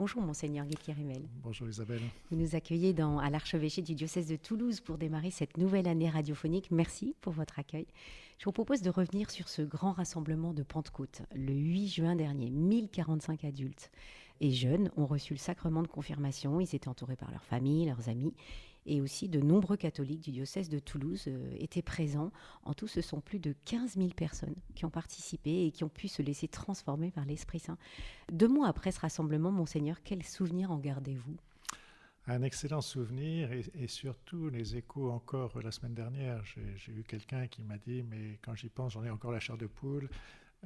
Bonjour Monseigneur Guilty-Rimmel. Bonjour Isabelle. Vous nous accueillez à l'archevêché du diocèse de Toulouse pour démarrer cette nouvelle année radiophonique. Merci pour votre accueil. Je vous propose de revenir sur ce grand rassemblement de Pentecôte. Le 8 juin dernier, 1045 adultes et jeunes ont reçu le sacrement de confirmation. Ils étaient entourés par leurs familles, leurs amis. Et aussi de nombreux catholiques du diocèse de Toulouse étaient présents. En tout, ce sont plus de 15 000 personnes qui ont participé et qui ont pu se laisser transformer par l'Esprit Saint. 2 mois après ce rassemblement, Monseigneur, quels souvenirs en gardez-vous ? Un excellent souvenir et surtout les échos encore la semaine dernière. J'ai eu quelqu'un qui m'a dit « mais quand j'y pense, j'en ai encore la chair de poule ».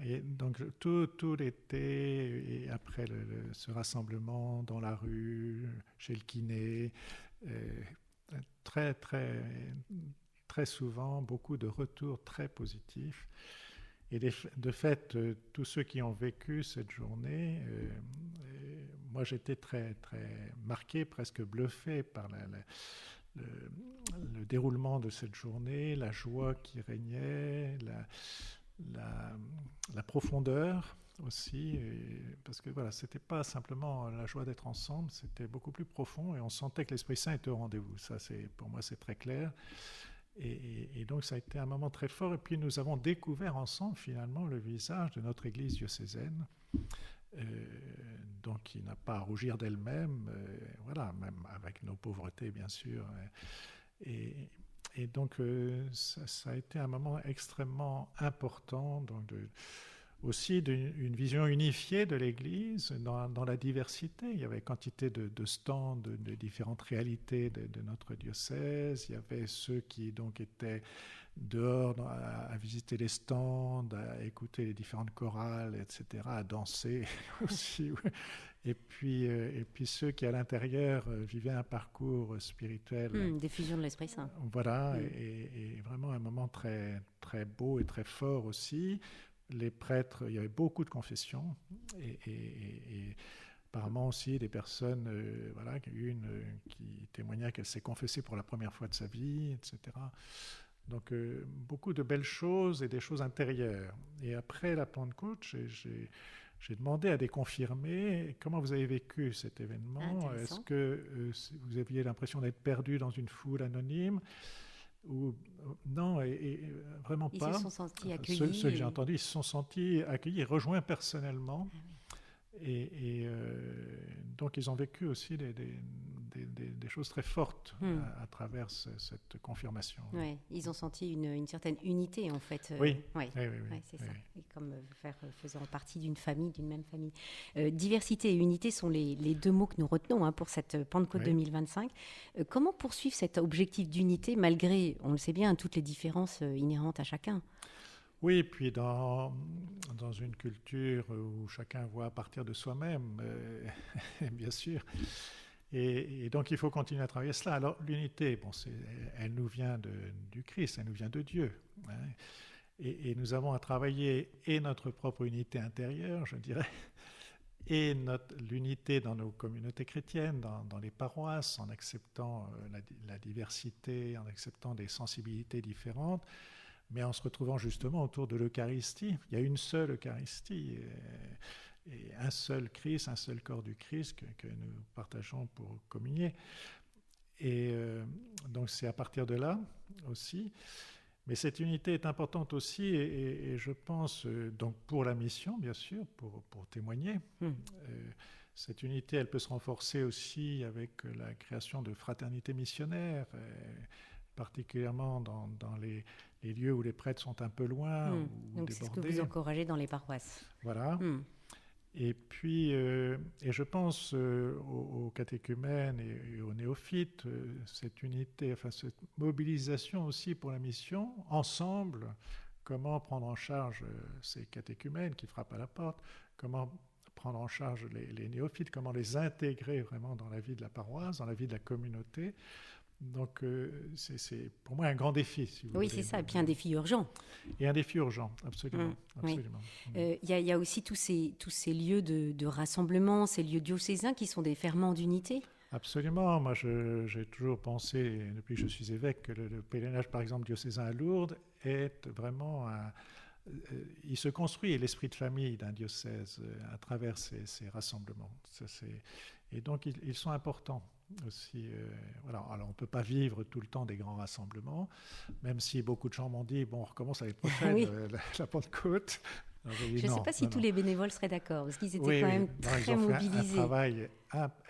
Et donc tout l'été, et après ce rassemblement dans la rue, chez le kiné, très souvent, beaucoup de retours très positifs. Et de fait, tous ceux qui ont vécu cette journée, moi j'étais très marqué, presque bluffé par le déroulement de cette journée, la joie qui régnait, la profondeur aussi, parce que voilà, c'était pas simplement la joie d'être ensemble, c'était beaucoup plus profond et on sentait que l'Esprit Saint était au rendez-vous. Ça, pour moi, c'est très clair. Et donc, ça a été un moment très fort. Et puis, nous avons découvert ensemble, finalement, le visage de notre Église diocésaine, donc qui n'a pas à rougir d'elle-même, voilà, même avec nos pauvretés, bien sûr. Et donc, ça a été un moment extrêmement important, donc aussi d'une vision unifiée de l'Église dans la diversité. Il y avait quantité de stands de différentes réalités de notre diocèse. Il y avait ceux qui donc étaient dehors à visiter les stands, à écouter les différentes chorales, etc., à danser aussi. Et puis ceux qui, à l'intérieur, vivaient un parcours spirituel. Diffusion de l'Esprit Saint. Voilà, et vraiment un moment très, très beau et très fort aussi. Les prêtres, il y avait beaucoup de confessions et apparemment aussi des personnes, voilà, une qui témoignait qu'elle s'est confessée pour la première fois de sa vie, etc. Donc beaucoup de belles choses et des choses intérieures. Et après la Pentecôte, j'ai demandé à des confirmés comment vous avez vécu cet événement. Est-ce que vous aviez l'impression d'être perdu dans une foule anonyme ? Ou non, et vraiment pas. Ils se sont sentis accueillis. Ceux que j'ai entendus, ils se sont sentis accueillis et rejoints personnellement. Ah oui. Donc, ils ont vécu aussi des choses très fortes à travers cette confirmation. Oui, ils ont senti une certaine unité, en fait. Oui, c'est ça. Et comme faisant partie d'une famille, d'une même famille. Diversité et unité sont les 2 mots que nous retenons pour cette Pentecôte 2025. Comment poursuivre cet objectif d'unité malgré, on le sait bien, toutes les différences inhérentes à chacun ? Oui, puis dans une culture où chacun voit à partir de soi-même, bien sûr. Et donc, il faut continuer à travailler cela. Alors, l'unité, elle nous vient du Christ, elle nous vient de Dieu. Hein. Et nous avons à travailler et notre propre unité intérieure, je dirais, et l'unité dans nos communautés chrétiennes, dans les paroisses, en acceptant la diversité, en acceptant des sensibilités différentes, mais en se retrouvant justement autour de l'Eucharistie. Il y a une seule Eucharistie et un seul Christ, un seul corps du Christ que nous partageons pour communier. Et donc c'est à partir de là aussi. Mais cette unité est importante aussi, et je pense, donc pour la mission, bien sûr, pour témoigner. Cette unité, elle peut se renforcer aussi avec la création de fraternités missionnaires, particulièrement dans les lieux où les prêtres sont un peu loin ou donc débordés. C'est ce que vous encouragez dans les paroisses. Voilà. Et puis, et je pense aux catéchumènes et aux néophytes, cette unité, enfin cette mobilisation aussi pour la mission, ensemble, comment prendre en charge ces catéchumènes qui frappent à la porte, comment prendre en charge les néophytes, comment les intégrer vraiment dans la vie de la paroisse, dans la vie de la communauté. Donc, c'est pour moi un grand défi. Si vous voulez. C'est ça, et puis un défi urgent. Et un défi urgent, absolument. absolument. Il y a aussi tous ces lieux de rassemblement, ces lieux diocésains qui sont des ferments d'unité. Absolument. Moi, j'ai toujours pensé, depuis que je suis évêque, que le pèlerinage, par exemple, diocésain à Lourdes est vraiment il se construit l'esprit de famille d'un diocèse à travers ces rassemblements. Et donc, ils sont importants aussi. Voilà. Alors, on ne peut pas vivre tout le temps des grands rassemblements, même si beaucoup de gens m'ont dit, bon, on recommence l'année prochaine, Oui. la Pentecôte. Je ne sais pas si tous les bénévoles seraient d'accord, parce qu'ils étaient Oui, quand oui. même Non, très ils ont fait mobilisés. un travail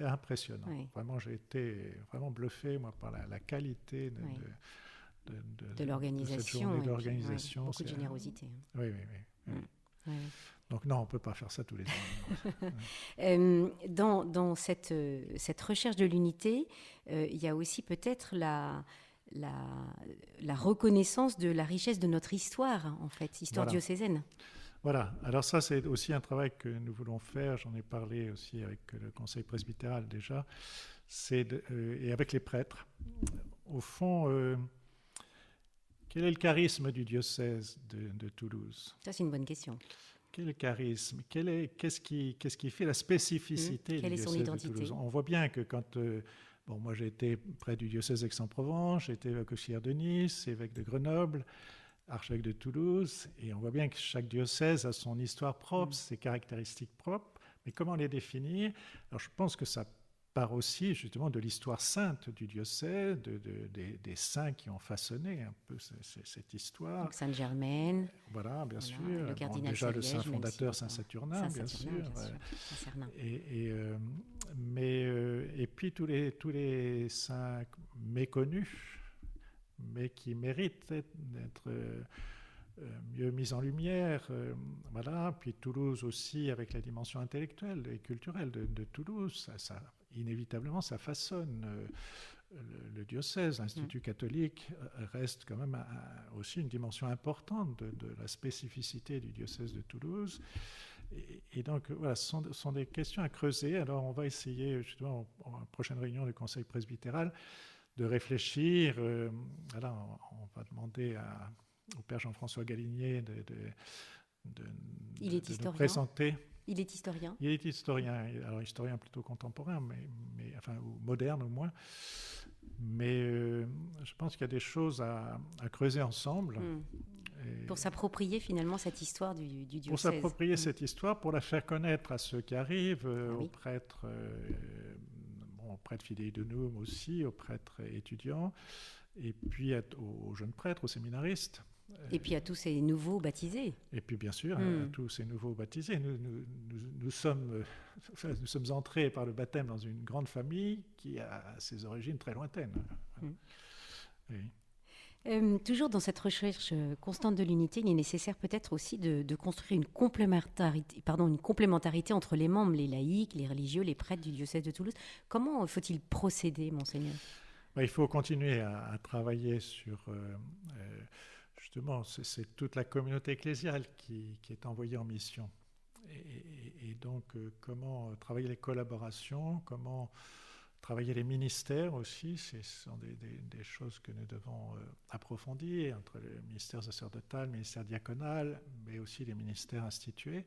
impressionnant. Oui. Vraiment, j'ai été vraiment bluffé, moi, par la qualité Oui. de l'organisation. cette journée Et puis, d'organisation. beaucoup de générosité. Oui, oui, oui. Oui. Donc non, on ne peut pas faire ça tous les ans. Dans cette recherche de l'unité, il y a aussi peut-être la reconnaissance de la richesse de notre histoire, en fait, histoire diocésaine. Voilà, alors ça c'est aussi un travail que nous voulons faire, j'en ai parlé aussi avec le conseil presbytéral déjà, et avec les prêtres. Au fond, quel est le charisme du diocèse de Toulouse ? Ça c'est une bonne question. Quel est le charisme ? Qu'est-ce qui fait la spécificité du diocèse de Toulouse ? On voit bien que quand... Bon, moi j'ai été près du diocèse d'Aix-en-Provence, j'ai été évêque auxiliaire de Nice, évêque de Grenoble, archevêque de Toulouse, et on voit bien que chaque diocèse a son histoire propre, ses caractéristiques propres, mais comment les définir ? Alors je pense que ça part aussi justement de l'histoire sainte du diocèse, des saints qui ont façonné un peu cette histoire. Donc Sainte-Germaine. Voilà, bien sûr. Le cardinal déjà Saliège, le saint fondateur Saint-Saturnin, bien sûr. Et puis tous les saints méconnus, mais qui méritent d'être mieux mis en lumière. Voilà. Puis Toulouse aussi, avec la dimension intellectuelle et culturelle de Toulouse, inévitablement, ça façonne le diocèse. L'Institut catholique reste quand même aussi une dimension importante de la spécificité du diocèse de Toulouse. Et donc, voilà, ce sont des questions à creuser. Alors, on va essayer, justement, en prochaine réunion du conseil presbytéral, de réfléchir. Voilà, on va demander au père Jean-François Galinier de nous présenter. Il est historien. Il est historien, alors historien plutôt contemporain, mais enfin, ou moderne au moins. Mais je pense qu'il y a des choses à creuser ensemble. Pour s'approprier finalement cette histoire du diocèse. Pour s'approprier cette histoire, pour la faire connaître à ceux qui arrivent, aux prêtres, aux prêtres fidei donum aussi, aux prêtres étudiants, et puis aux jeunes prêtres, aux séminaristes. Et puis à tous ces nouveaux baptisés. Et puis bien sûr, à tous ces nouveaux baptisés. Nous sommes entrés par le baptême dans une grande famille qui a ses origines très lointaines. Oui. Toujours dans cette recherche constante de l'unité, il est nécessaire peut-être aussi de construire une complémentarité entre les membres, les laïcs, les religieux, les prêtres du diocèse de Toulouse. Comment faut-il procéder, Monseigneur ? Il faut continuer à travailler sur... justement, c'est toute la communauté ecclésiale qui est envoyée en mission. Et donc, comment travailler les collaborations, comment travailler les ministères aussi, ce sont des choses que nous devons approfondir entre le ministère sacerdotal, le ministère diaconal, mais aussi les ministères institués.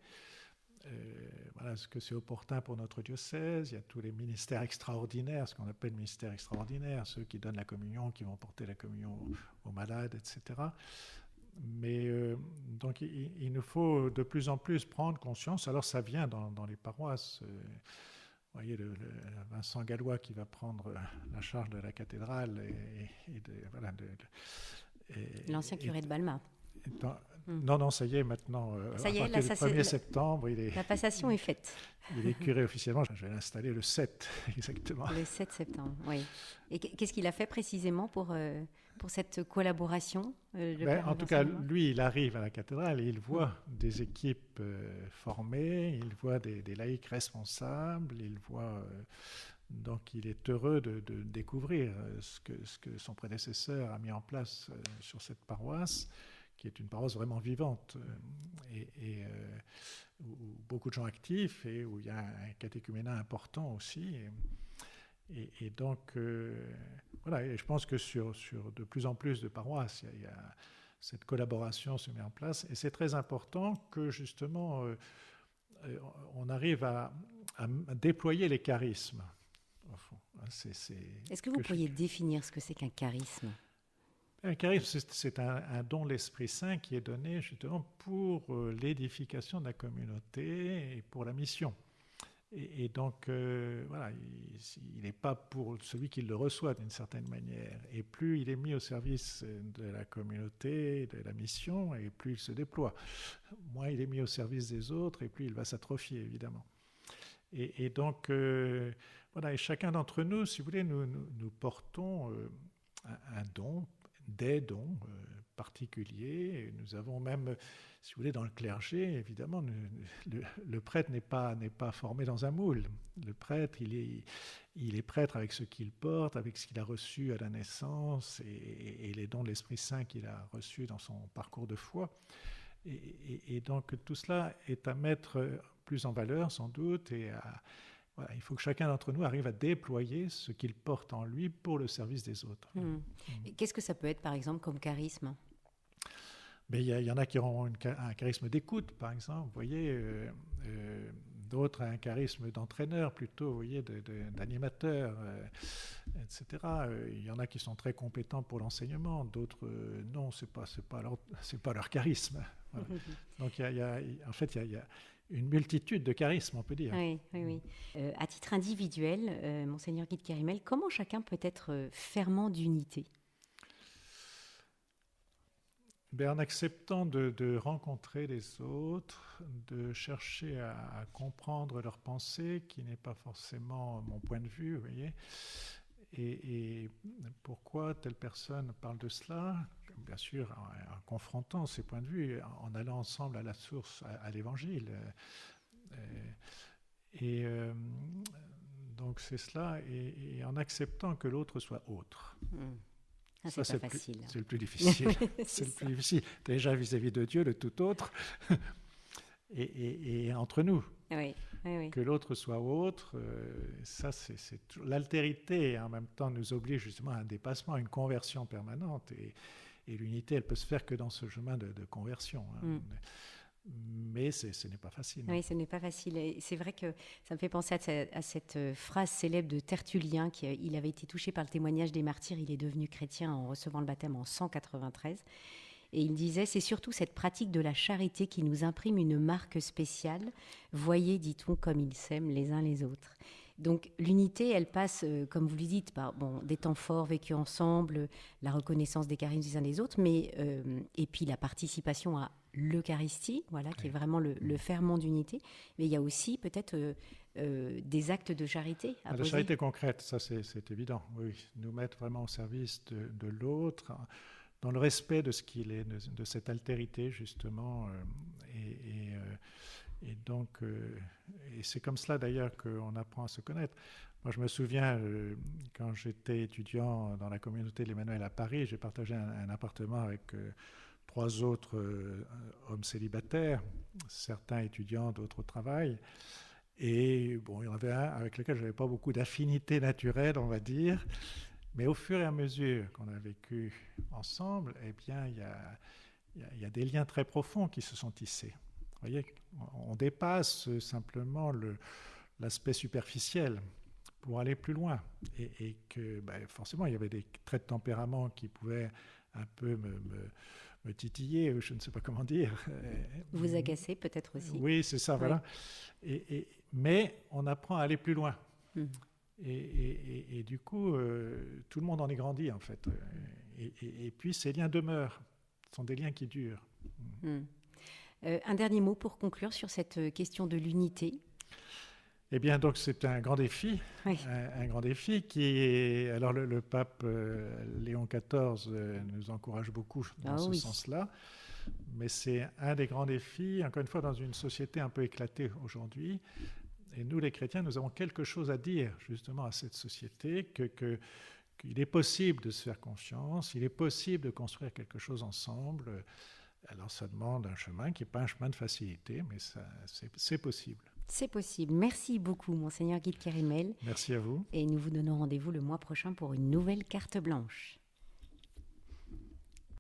Voilà, est-ce que c'est opportun pour notre diocèse ? Il y a tous les ministères extraordinaires, ce qu'on appelle ministères extraordinaires, ceux qui donnent la communion, qui vont porter la communion aux malades, etc. Mais donc il nous faut de plus en plus prendre conscience. Alors ça vient dans les paroisses. Vous voyez le Vincent Gallois qui va prendre la charge de la cathédrale l'ancien curé de Balma. Non, ça y est, maintenant, ça y est, à partir du 1er septembre, la passation est faite. Il est curé officiellement, je vais l'installer le 7, exactement. Le 7 septembre, oui. Et qu'est-ce qu'il a fait précisément pour cette collaboration En tout cas, lui, il arrive à la cathédrale et il voit des équipes formées, il voit des laïcs responsables, il voit... donc il est heureux de découvrir ce que son prédécesseur a mis en place sur cette paroisse, qui est une paroisse vraiment vivante, où beaucoup de gens actifs et où il y a un catéchuménat important aussi. Et donc, voilà, et je pense que sur de plus en plus de paroisses, il y a cette collaboration se met en place. Et c'est très important que, justement, on arrive à déployer les charismes, au fond. Est-ce que vous pourriez définir ce que c'est qu'un charisme ? Un charisme, c'est un don de l'Esprit Saint qui est donné justement pour l'édification de la communauté et pour la mission. Et donc, voilà, il n'est pas pour celui qui le reçoit d'une certaine manière. Et plus il est mis au service de la communauté, de la mission, et plus il se déploie. Moins il est mis au service des autres, et plus il va s'atrophier, évidemment. Et donc, voilà, et chacun d'entre nous, si vous voulez, nous portons un don, des dons particuliers. Et nous avons même, si vous voulez, dans le clergé, évidemment, le prêtre n'est pas formé dans un moule. Le prêtre, il est prêtre avec ce qu'il porte, avec ce qu'il a reçu à la naissance et les dons de l'Esprit Saint qu'il a reçus dans son parcours de foi. Et donc tout cela est à mettre plus en valeur, sans doute, et voilà, il faut que chacun d'entre nous arrive à déployer ce qu'il porte en lui pour le service des autres. Qu'est-ce que ça peut être, par exemple, comme charisme ? Mais il y en a qui auront un charisme d'écoute, par exemple, vous voyez, d'autres un charisme d'entraîneur plutôt, vous voyez, d'animateur, etc. Il y en a qui sont très compétents pour l'enseignement, d'autres non, c'est pas leur charisme. Voilà. Donc en fait, il y a une multitude de charismes, on peut dire. Oui. À titre individuel, Monseigneur Guy de Kérimel, comment chacun peut être ferment d'unité ? En acceptant de rencontrer les autres, de chercher à comprendre leurs pensées, qui n'est pas forcément mon point de vue, vous voyez, et pourquoi telle personne parle de cela, bien sûr en confrontant ces points de vue, en allant ensemble à la source, à l'Évangile. Donc c'est cela, et en acceptant que l'autre soit autre. Ça, c'est pas facile. C'est le plus difficile. C'est le plus difficile. Déjà vis-à-vis de Dieu, le tout autre, et entre nous. Oui. Que l'autre soit autre, ça c'est l'altérité, en même temps nous oblige justement à un dépassement, à une conversion permanente. Et l'unité, elle peut se faire que dans ce chemin de conversion. Mais ce n'est pas facile. Oui, ce n'est pas facile. Et c'est vrai que ça me fait penser à cette phrase célèbre de Tertullien, il avait été touché par le témoignage des martyrs, il est devenu chrétien en recevant le baptême en 193. Et il disait, c'est surtout cette pratique de la charité qui nous imprime une marque spéciale. Voyez, dit-on, comme ils s'aiment les uns les autres. Donc l'unité, elle passe, comme vous le dites, par des temps forts vécus ensemble, la reconnaissance des charismes des uns des autres, mais et puis la participation à l'Eucharistie, voilà, qui est vraiment le ferment d'unité. Mais il y a aussi peut-être des actes de charité à poser. La charité concrète, ça c'est évident. Oui, nous mettre vraiment au service de l'autre, dans le respect de ce qu'il est, de cette altérité justement, et donc, et c'est comme cela d'ailleurs qu'on apprend à se connaître. Moi, je me souviens, quand j'étais étudiant dans la communauté de l'Emmanuel à Paris, j'ai partagé un appartement avec 3 autres hommes célibataires, certains étudiants, d'autres au travail. Et bon, il y en avait un avec lequel je n'avais pas beaucoup d'affinité naturelle, on va dire. Mais au fur et à mesure qu'on a vécu ensemble, eh bien, il y a des liens très profonds qui se sont tissés. Vous voyez, on dépasse simplement l'aspect superficiel pour aller plus loin. Et que forcément, il y avait des traits de tempérament qui pouvaient un peu me titiller, je ne sais pas comment dire. Vous agacer peut-être aussi. Oui, c'est ça, voilà. Mais on apprend à aller plus loin. Et du coup, tout le monde en est grandi, en fait. Et puis, ces liens demeurent. Ce sont des liens qui durent. Un dernier mot pour conclure sur cette question de l'unité. Eh bien, donc, c'est un grand défi. Oui. Un grand défi qui est... Alors, le pape Léon XIV nous encourage beaucoup dans ce sens-là. Mais c'est un des grands défis, encore une fois, dans une société un peu éclatée aujourd'hui. Et nous, les chrétiens, nous avons quelque chose à dire justement à cette société, qu'il est possible de se faire confiance, il est possible de construire quelque chose ensemble. Alors ça demande un chemin qui n'est pas un chemin de facilité, mais c'est possible. C'est possible. Merci beaucoup, Monseigneur Guy de Kérimel. Merci à vous. Et nous vous donnons rendez-vous le mois prochain pour une nouvelle carte blanche.